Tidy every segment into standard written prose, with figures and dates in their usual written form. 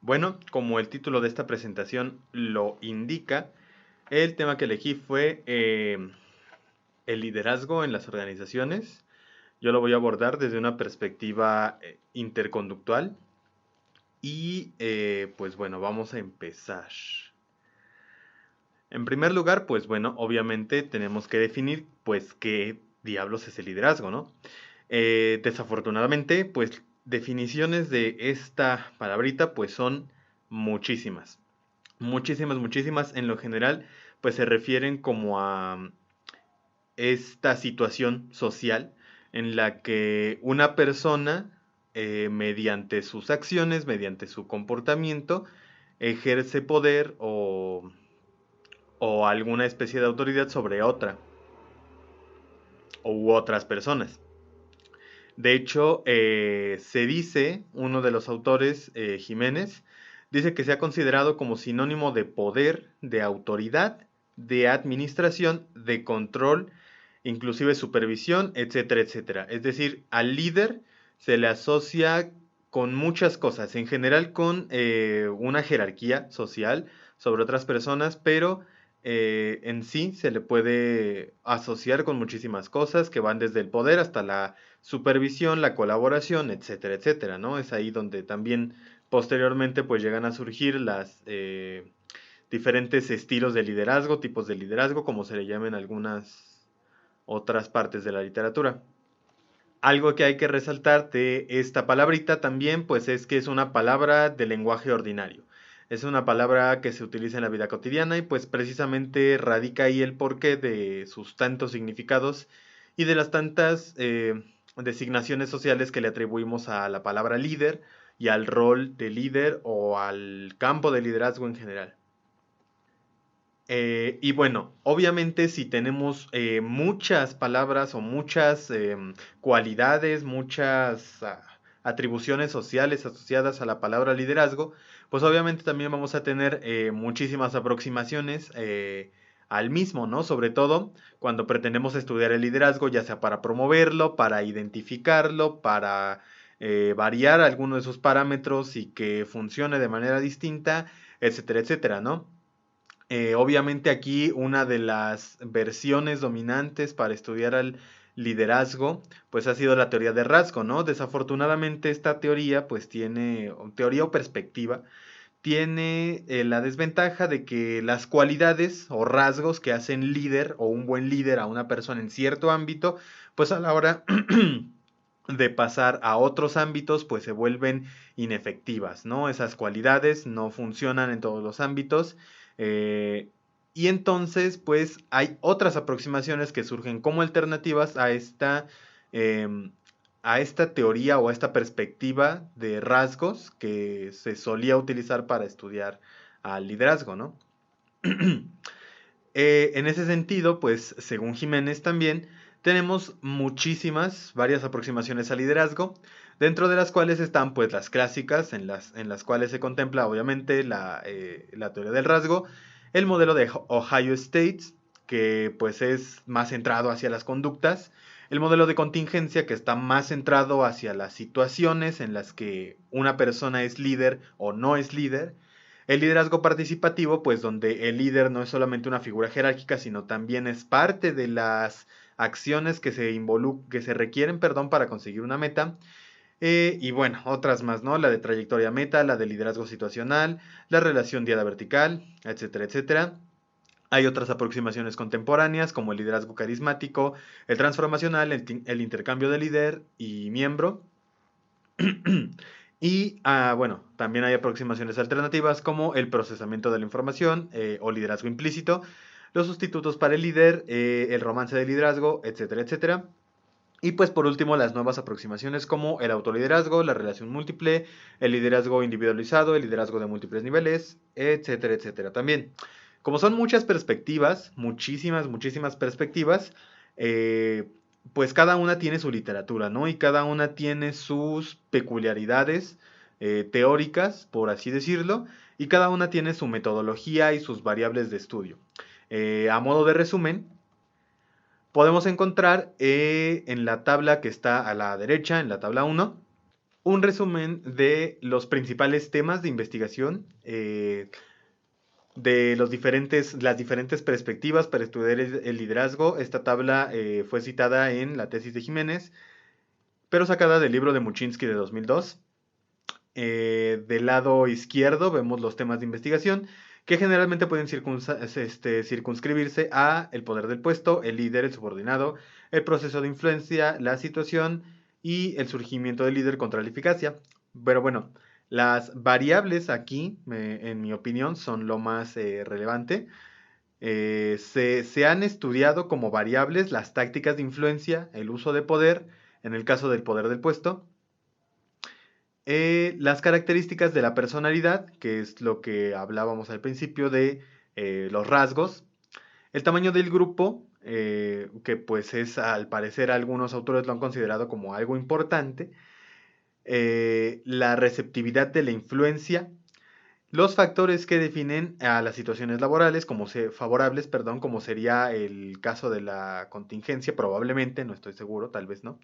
Bueno, como el título de esta presentación lo indica, el tema que elegí fue el liderazgo en las organizaciones. Yo lo voy a abordar desde una perspectiva interconductual y pues bueno, vamos a empezar. En primer lugar, pues bueno, obviamente tenemos que definir pues qué diablos es el liderazgo, ¿no? Desafortunadamente, pues definiciones de esta palabrita pues son muchísimas. Muchísimas, muchísimas. En lo general, pues se refieren como a esta situación social en la que una persona, mediante sus acciones, mediante su comportamiento, ejerce poder o alguna especie de autoridad sobre otra u otras personas. De hecho, se dice, uno de los autores, Jiménez, dice que se ha considerado como sinónimo de poder, de autoridad, de administración, de control, inclusive supervisión, etcétera, etcétera. Es decir, al líder se le asocia con muchas cosas, en general con una jerarquía social sobre otras personas, pero en sí se le puede asociar con muchísimas cosas que van desde el poder hasta la supervisión, la colaboración, etcétera, etcétera, ¿no? Es ahí donde también posteriormente pues llegan a surgir las diferentes estilos de liderazgo, tipos de liderazgo, como se le llaman algunas otras partes de la literatura. Algo que hay que resaltar de esta palabrita también, pues es que es una palabra de lenguaje ordinario. Es una palabra que se utiliza en la vida cotidiana y pues precisamente radica ahí el porqué de sus tantos significados y de las tantas designaciones sociales que le atribuimos a la palabra líder y al rol de líder o al campo de liderazgo en general. Y bueno, obviamente si tenemos muchas palabras o muchas cualidades, muchas atribuciones sociales asociadas a la palabra liderazgo, pues obviamente también vamos a tener muchísimas aproximaciones al mismo, ¿no? Sobre todo cuando pretendemos estudiar el liderazgo, ya sea para promoverlo, para identificarlo, para variar alguno de sus parámetros y que funcione de manera distinta, etcétera, etcétera, ¿no? Obviamente aquí una de las versiones dominantes para estudiar al liderazgo, pues ha sido la teoría de rasgo, ¿no? Desafortunadamente esta teoría, pues tiene, teoría o perspectiva, tiene la desventaja de que las cualidades o rasgos que hacen líder o un buen líder a una persona en cierto ámbito, pues a la hora de pasar a otros ámbitos, pues se vuelven inefectivas, ¿no? Esas cualidades no funcionan en todos los ámbitos. eh, y entonces, pues hay otras aproximaciones que surgen como alternativas eh, a esta teoría o a esta perspectiva de rasgos que se solía utilizar para estudiar al liderazgo, ¿no? En ese sentido, pues según Jiménez también, tenemos muchísimas, varias aproximaciones al liderazgo, dentro de las cuales están pues las clásicas, en las cuales se contempla obviamente la teoría del rasgo, el modelo de Ohio State, que pues es más centrado hacia las conductas, el modelo de contingencia, que está más centrado hacia las situaciones en las que una persona es líder o no es líder, el liderazgo participativo, pues donde el líder no es solamente una figura jerárquica, sino también es parte de las acciones que que se requieren, perdón, para conseguir una meta. Y bueno, otras más, ¿no? La de trayectoria meta, la de liderazgo situacional, la relación diada vertical, etcétera, etcétera. Hay otras aproximaciones contemporáneas como el liderazgo carismático, el transformacional, el intercambio de líder y miembro. Y bueno, también hay aproximaciones alternativas como el procesamiento de la información o liderazgo implícito, los sustitutos para el líder, el romance de liderazgo, etcétera, etcétera. Y pues por último las nuevas aproximaciones como el autoliderazgo, la relación múltiple, el liderazgo individualizado, el liderazgo de múltiples niveles, etcétera, etcétera. También, como son muchas perspectivas, muchísimas, muchísimas perspectivas, eh, pues cada una tiene su literatura, ¿no? Y cada una tiene sus peculiaridades teóricas, por así decirlo, y cada una tiene su metodología y sus variables de estudio. A modo de resumen, podemos encontrar en la tabla que está a la derecha, en la tabla uno, un resumen de los principales temas de investigación, de las diferentes perspectivas para estudiar el liderazgo. Esta tabla fue citada en la tesis de Jiménez, pero sacada del libro de Muchinsky de 2002. Del lado izquierdo vemos los temas de investigación que generalmente pueden circunscribirse a el poder del puesto, el líder, el subordinado, el proceso de influencia, la situación y el surgimiento del líder contra la eficacia. Pero bueno, las variables aquí, en mi opinión, son lo más relevante. Se han estudiado como variables las tácticas de influencia, el uso de poder, en el caso del poder del puesto, las características de la personalidad, que es lo que hablábamos al principio de los rasgos, el tamaño del grupo, que pues es, al parecer, algunos autores lo han considerado como algo importante, la receptividad de la influencia, los factores que definen a las situaciones laborales favorables, perdón, como sería el caso de la contingencia, probablemente, no estoy seguro, tal vez no.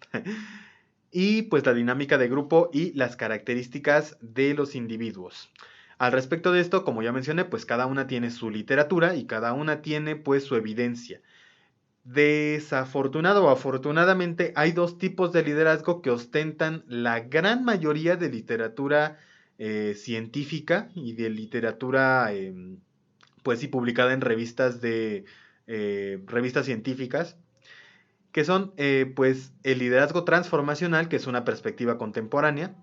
Y pues la dinámica de grupo y las características de los individuos. Al respecto de esto, como ya mencioné, pues cada una tiene su literatura y cada una tiene pues su evidencia. Desafortunado o afortunadamente, hay dos tipos de liderazgo que ostentan la gran mayoría de literatura científica y de literatura pues sí publicada en revistas revistas científicas, que son pues el liderazgo transformacional, que es una perspectiva contemporánea,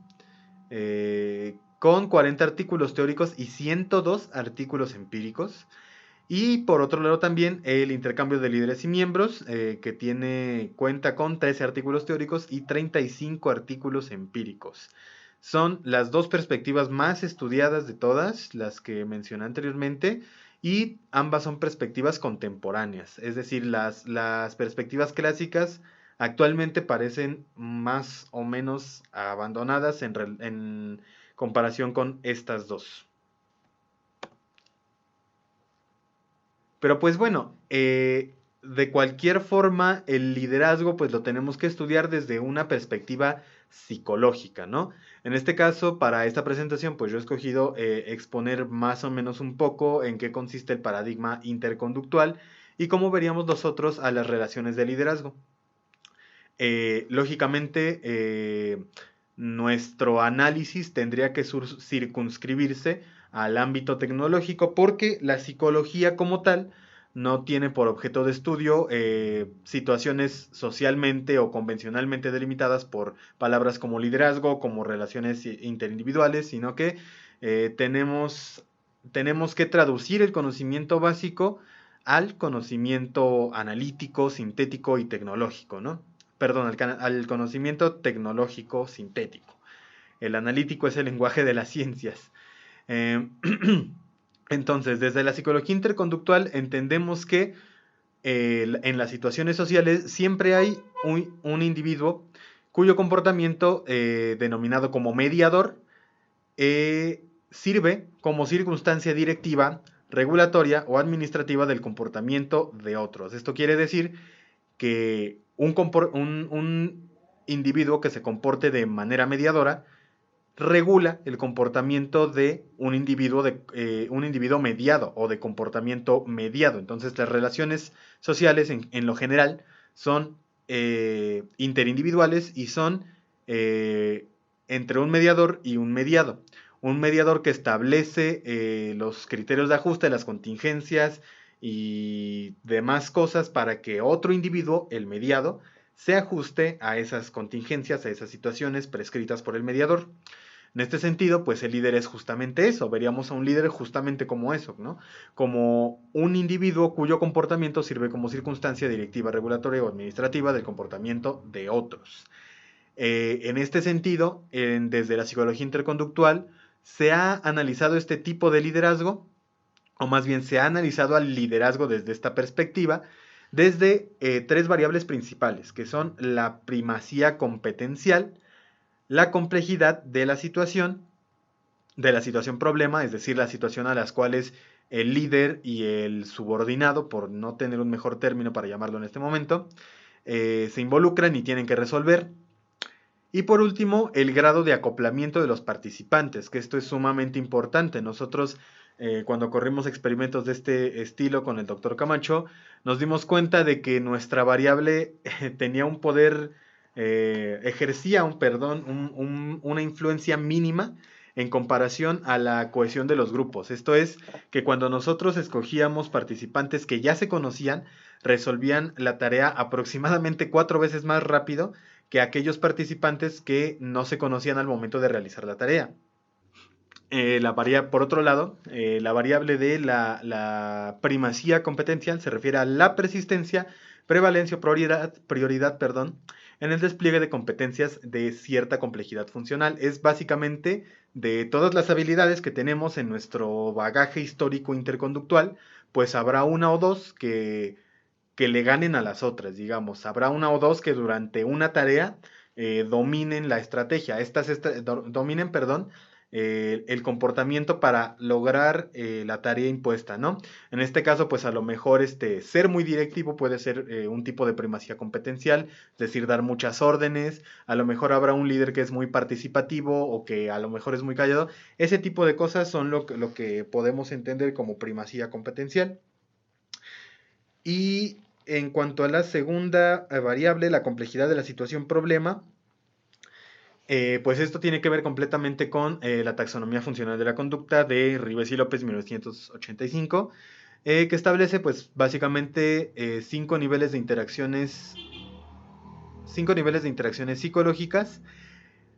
con 40 artículos teóricos y 102 artículos empíricos. Y por otro lado también el intercambio de líderes y miembros, que cuenta con 13 artículos teóricos y 35 artículos empíricos. Son las dos perspectivas más estudiadas de todas, las que mencioné anteriormente, y ambas son perspectivas contemporáneas. Es decir, las perspectivas clásicas actualmente parecen más o menos abandonadas en comparación con estas dos. Pero pues bueno, de cualquier forma, el liderazgo pues lo tenemos que estudiar desde una perspectiva psicológica, ¿no? En este caso, para esta presentación, pues yo he escogido exponer más o menos un poco en qué consiste el paradigma interconductual y cómo veríamos nosotros a las relaciones de liderazgo. Lógicamente, nuestro análisis tendría que circunscribirse al ámbito tecnológico porque la psicología como tal no tiene por objeto de estudio situaciones socialmente o convencionalmente delimitadas por palabras como liderazgo, como relaciones interindividuales, sino que tenemos que traducir el conocimiento básico al conocimiento analítico, sintético y tecnológico, ¿no? Perdón, al conocimiento tecnológico sintético. El analítico es el lenguaje de las ciencias. Entonces, desde la psicología interconductual entendemos que en las situaciones sociales siempre hay un individuo cuyo comportamiento, denominado como mediador, sirve como circunstancia directiva, regulatoria o administrativa del comportamiento de otros. Esto quiere decir que un individuo que se comporte de manera mediadora regula el comportamiento de un individuo mediado o de comportamiento mediado. Entonces, las relaciones sociales en lo general son interindividuales y son entre un mediador y un mediado. Un mediador que establece los criterios de ajuste, las contingencias y demás cosas para que otro individuo, el mediado, se ajuste a esas contingencias, a esas situaciones prescritas por el mediador. En este sentido, pues el líder es justamente eso. Veríamos a un líder justamente como eso, ¿no? Como un individuo cuyo comportamiento sirve como circunstancia directiva, regulatoria o administrativa del comportamiento de otros. En este sentido, desde la psicología interconductual, se ha analizado este tipo de liderazgo, o más bien se ha analizado al liderazgo desde esta perspectiva, desde tres variables principales, que son la primacía competencial, la complejidad de la situación problema, es decir, la situación a las cuales el líder y el subordinado, por no tener un mejor término para llamarlo en este momento, se involucran y tienen que resolver, Y por último, el grado de acoplamiento de los participantes, que esto es sumamente importante. Nosotros, cuando corrimos experimentos de este estilo con el doctor Camacho, nos dimos cuenta de que nuestra variable tenía un poder, ejercía una influencia mínima en comparación a la cohesión de los grupos. Esto es que cuando nosotros escogíamos participantes que ya se conocían, resolvían la tarea aproximadamente 4 veces más rápido que aquellos participantes que no se conocían al momento de realizar la tarea. Por otro lado, la variable de la primacía competencial se refiere a la persistencia, prevalencia o prioridad, en el despliegue de competencias de cierta complejidad funcional. Es básicamente de todas las habilidades que tenemos en nuestro bagaje histórico interconductual, pues habrá una o dos que le ganen a las otras, digamos. Habrá una o dos que durante una tarea dominen la estrategia. Dominen, perdón, el comportamiento para lograr la tarea impuesta, ¿no? En este caso, pues a lo mejor ser muy directivo puede ser un tipo de primacía competencial, es decir, dar muchas órdenes. A lo mejor habrá un líder que es muy participativo o que a lo mejor es muy callado. Ese tipo de cosas son lo que podemos entender como primacía competencial. Y en cuanto a la segunda variable, la complejidad de la situación problema, pues esto tiene que ver completamente con la taxonomía funcional de la conducta de Ribes y López, 1985, que establece pues básicamente 5 niveles de interacciones psicológicas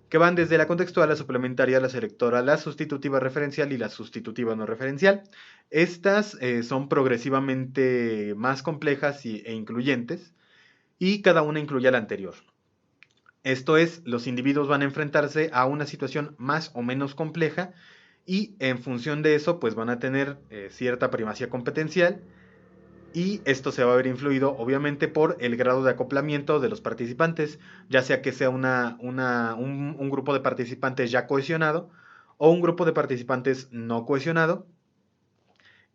que van desde la contextual, la suplementaria, la selectora, la sustitutiva referencial y la sustitutiva no referencial. Estas son progresivamente más complejas e incluyentes, y cada una incluye a la anterior. Esto es, los individuos van a enfrentarse a una situación más o menos compleja y en función de eso, pues van a tener cierta primacía competencial, y esto se va a ver influido obviamente por el grado de acoplamiento de los participantes, ya sea que sea un grupo de participantes ya cohesionado o un grupo de participantes no cohesionado,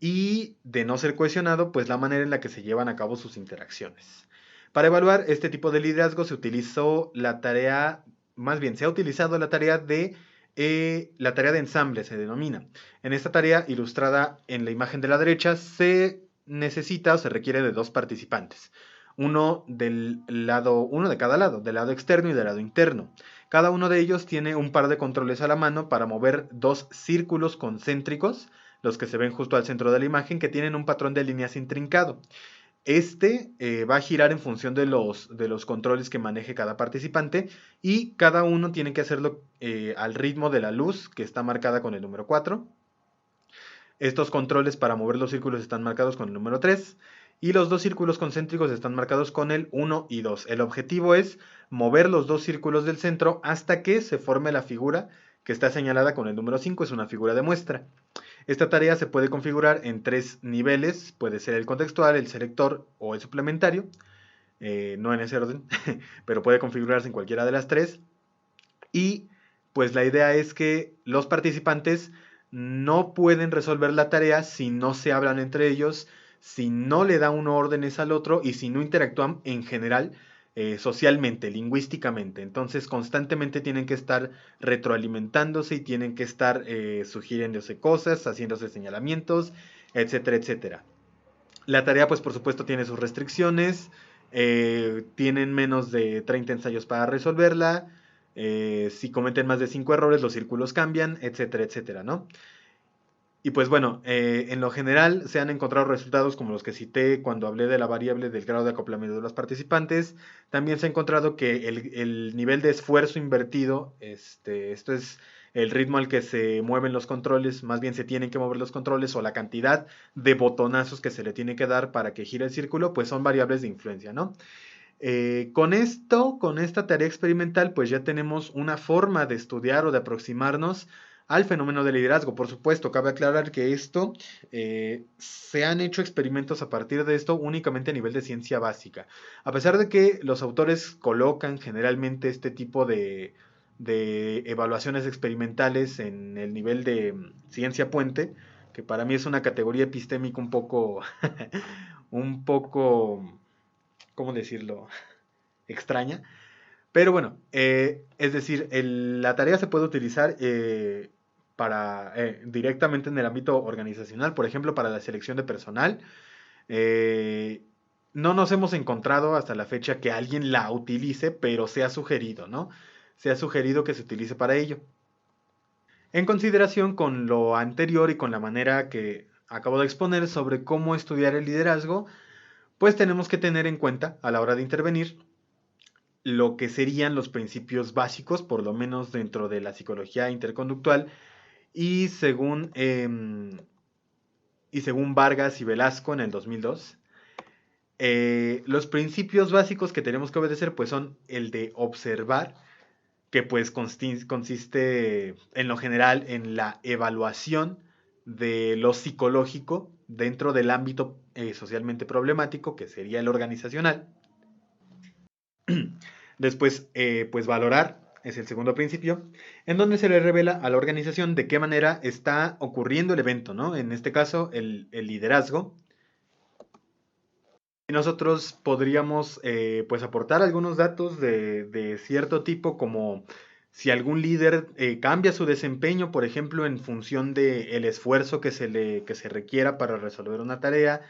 y de no ser cohesionado, pues la manera en la que se llevan a cabo sus interacciones. Para evaluar este tipo de liderazgo se utilizó la tarea, más bien se ha utilizado la tarea de ensamble, se denomina. En esta tarea, ilustrada en la imagen de la derecha, se necesita o se requiere de 2 participantes. Uno de cada lado, del lado externo y del lado interno. Cada uno de ellos tiene un par de controles a la mano para mover 2 círculos concéntricos, los que se ven justo al centro de la imagen, que tienen un patrón de líneas intrincado. Va a girar en función de los controles que maneje cada participante, y cada uno tiene que hacerlo al ritmo de la luz que está marcada con el número 4. Estos controles para mover los círculos están marcados con el número 3, y los 2 círculos concéntricos están marcados con el 1 y 2. El objetivo es mover los 2 círculos del centro hasta que se forme la figura que está señalada con el número 5, es una figura de muestra. Esta tarea se puede configurar en 3 niveles, puede ser el contextual, el selector o el suplementario, no en ese orden, pero puede configurarse en cualquiera de las 3. Y pues la idea es que los participantes no pueden resolver la tarea si no se hablan entre ellos, si no le da uno órdenes al otro y si no interactúan en general socialmente, lingüísticamente. Entonces constantemente tienen que estar retroalimentándose y tienen que estar sugiriéndose cosas, haciéndose señalamientos, etcétera, etcétera. La tarea pues por supuesto tiene sus restricciones, tienen menos de 30 ensayos para resolverla, si cometen más de 5 errores los círculos cambian, etcétera, etcétera, ¿no? Y pues bueno, en lo general se han encontrado resultados como los que cité cuando hablé de la variable del grado de acoplamiento de los participantes. También se ha encontrado que el nivel de esfuerzo invertido, esto es el ritmo al que se mueven los controles, más bien se tienen que mover los controles, o la cantidad de botonazos que se le tiene que dar para que gire el círculo, pues son variables de influencia, ¿no? Con esta tarea experimental, pues ya tenemos una forma de estudiar o de aproximarnos al fenómeno del liderazgo. Por supuesto, cabe aclarar que se han hecho experimentos a partir de esto únicamente a nivel de ciencia básica. A pesar de que los autores colocan generalmente este tipo de evaluaciones experimentales en el nivel de ciencia puente, que para mí es una categoría epistémica un poco, un poco, ¿cómo decirlo?, extraña, Pero bueno, es decir, la tarea se puede utilizar directamente en el ámbito organizacional, por ejemplo, para la selección de personal. Eh, no nos hemos encontrado hasta la fecha que alguien la utilice, pero se ha sugerido, ¿no? Se ha sugerido que se utilice para ello. En consideración con lo anterior y con la manera que acabo de exponer sobre cómo estudiar el liderazgo, pues tenemos que tener en cuenta a la hora de intervenir lo que serían los principios básicos, por lo menos dentro de la psicología interconductual, y según Vargas y Velasco en el 2002, los principios básicos que tenemos que obedecer pues son el de observar, que pues consiste en lo general en la evaluación de lo psicológico dentro del ámbito socialmente problemático, que sería el organizacional. Después, pues valorar es el segundo principio, en donde se le revela a la organización de qué manera está ocurriendo el evento, ¿no? En este caso, el liderazgo. Y nosotros podríamos, pues, aportar algunos datos de cierto tipo, como si algún líder cambia su desempeño, por ejemplo, en función del esfuerzo que se requiera para resolver una tarea,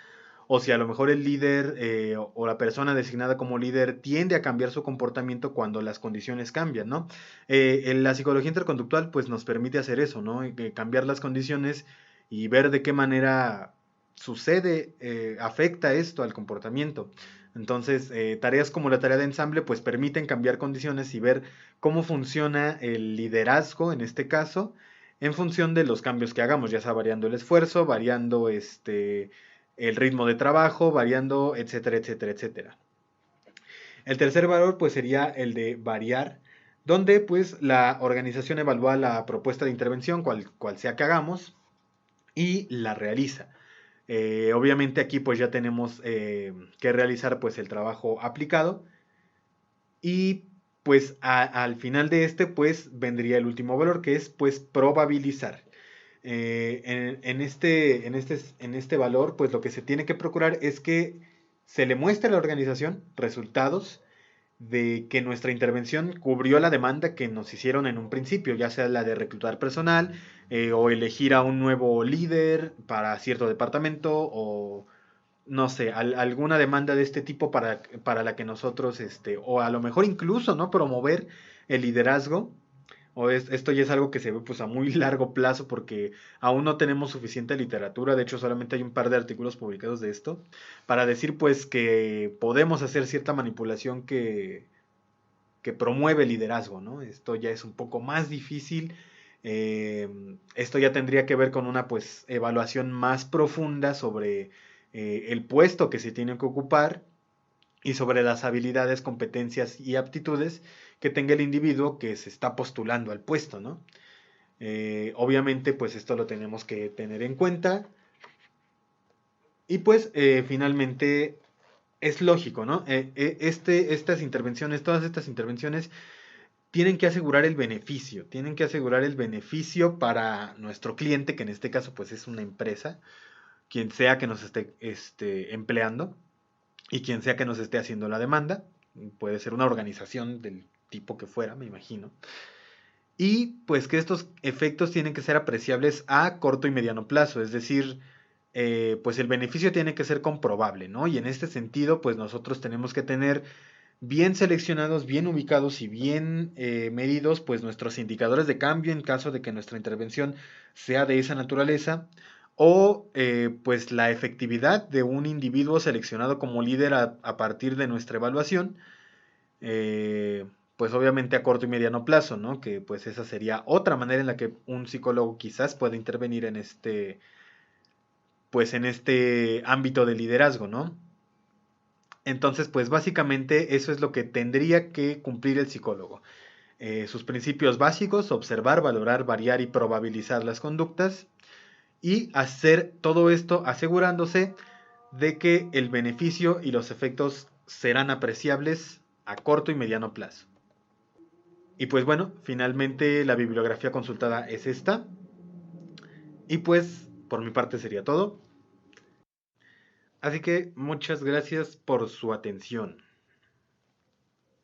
o si a lo mejor el líder o la persona designada como líder tiende a cambiar su comportamiento cuando las condiciones cambian, ¿no? En la psicología interconductual pues nos permite hacer eso, ¿no? Cambiar las condiciones y ver de qué manera sucede, afecta esto al comportamiento. Entonces, tareas como la tarea de ensamble pues permiten cambiar condiciones y ver cómo funciona el liderazgo en este caso en función de los cambios que hagamos, ya sea variando el esfuerzo, variando el ritmo de trabajo, variando, etcétera, etcétera, etcétera. El tercer valor pues sería el de variar, donde pues la organización evalúa la propuesta de intervención, cual sea que hagamos, y la realiza. Obviamente aquí pues ya tenemos que realizar pues el trabajo aplicado y pues al final de pues vendría el último valor, que es pues probabilizar. En este valor, pues lo que se tiene que procurar es que se le muestre a la organización resultados de que nuestra intervención cubrió la demanda que nos hicieron en un principio, ya sea la de reclutar personal o elegir a un nuevo líder para cierto departamento o no sé, alguna demanda de este tipo para la que nosotros, o a lo mejor incluso, ¿no? Promover el liderazgo esto ya es algo que se ve pues a muy largo plazo porque aún no tenemos suficiente literatura, de hecho solamente hay un par de artículos publicados de esto, para decir pues que podemos hacer cierta manipulación que promueve el liderazgo, ¿no? Esto ya es un poco más difícil, esto ya tendría que ver con una pues evaluación más profunda sobre el puesto que se tiene que ocupar y sobre las habilidades, competencias y aptitudes que tenga el individuo que se está postulando al puesto, ¿no? Obviamente, pues esto lo tenemos que tener en cuenta. Y pues finalmente es lógico, ¿no? Estas intervenciones, todas estas intervenciones tienen que asegurar el beneficio, tienen que asegurar el beneficio para nuestro cliente, que en este caso pues es una empresa, quien sea que nos esté empleando y quien sea que nos esté haciendo la demanda. Puede ser una organización del tipo que fuera, me imagino. Y pues que estos efectos tienen que ser apreciables a corto y mediano plazo, es decir, pues el beneficio tiene que ser comprobable, ¿no? Y en este sentido, pues nosotros tenemos que tener bien seleccionados, bien ubicados y bien medidos, pues nuestros indicadores de cambio en caso de que nuestra intervención sea de esa naturaleza, o pues la efectividad de un individuo seleccionado como líder a partir de nuestra evaluación, pues obviamente a corto y mediano plazo, ¿no? Que pues esa sería otra manera en la que un psicólogo quizás pueda intervenir pues en este ámbito de liderazgo, ¿no? Entonces, pues básicamente eso es lo que tendría que cumplir el psicólogo. Sus principios básicos: observar, valorar, variar y probabilizar las conductas, y hacer todo esto asegurándose de que el beneficio y los efectos serán apreciables a corto y mediano plazo. Y pues bueno, finalmente la bibliografía consultada es esta. Y pues por mi parte sería todo. Así que muchas gracias por su atención.